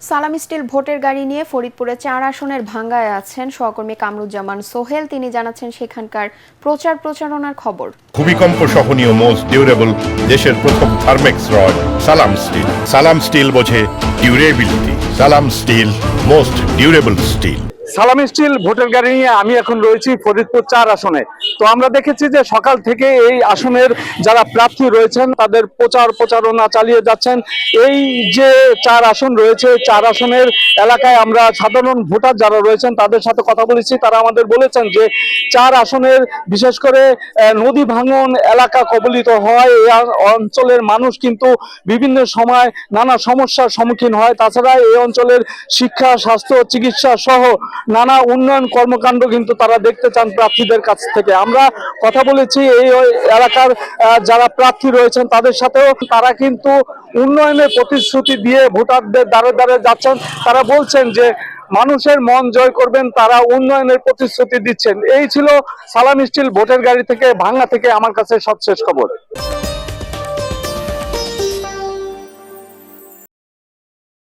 সালাম স্টিল ভোটের গাড়ি নিয়ে ফরিদপুরে 4 আসনের ভাঙ্গায় আছেন সহকর্মী কামরুজ্জামান সোহেল। তিনি জানাচ্ছেন সেখানকার প্রচারণার খবর। ভূমিকম্প সহনীয় মোস্ট ডিউরেবল দেশের প্রথম থার্মেক্স রড সালাম স্টিল। সালাম স্টিল বোঝে ডিউরেবিলিটি। সালাম স্টিল মোস্ট ডিউরেবল স্টিল। সালাম স্টিল ভোটের গাড়ি নিয়ে আমি এখন রয়েছি ফরিদপুর 4 আসনে। তো আমরা দেখেছি যে সকাল থেকে এই আসনের যারা প্রার্থী রয়েছেন তাদের প্রচারণা চালিয়ে যাচ্ছেন। এই যে 4 আসন রয়েছে, 4 আসনের এলাকায় আমরা সাধারণ ভোটার যারা রয়েছেন তাদের সাথে কথা বলেছি। তারা আমাদের বলেছেন যে 4 আসনের বিশেষ করে নদী ভাঙন এলাকা কবলিত হয় এই অঞ্চলের মানুষ কিন্তু বিভিন্ন সময় নানা সমস্যার সম্মুখীন হয়। তাছাড়া এই অঞ্চলের শিক্ষা, স্বাস্থ্য, চিকিৎসা সহ নানা উন্নয়ন কর্মকাণ্ড কিন্তু তারা দেখতে চান প্রার্থীদের কাছ থেকে। আমরা কথা বলেছি এই এলাকার যারা প্রার্থী রয়েছেন তাদের সাথেও। তারা কিন্তু উন্নয়নের প্রতিশ্রুতি দিয়ে ভোটারদের দ্বারে দ্বারে যাচ্ছেন। তারা বলছেন যে মানুষের মন জয় করবেন, তারা উন্নয়নের প্রতিশ্রুতি দিচ্ছেন। এই ছিল সালাম স্টিল ভোটের গাড়ি থেকে ভাঙ্গা থেকে আমার কাছে সবশেষ খবর।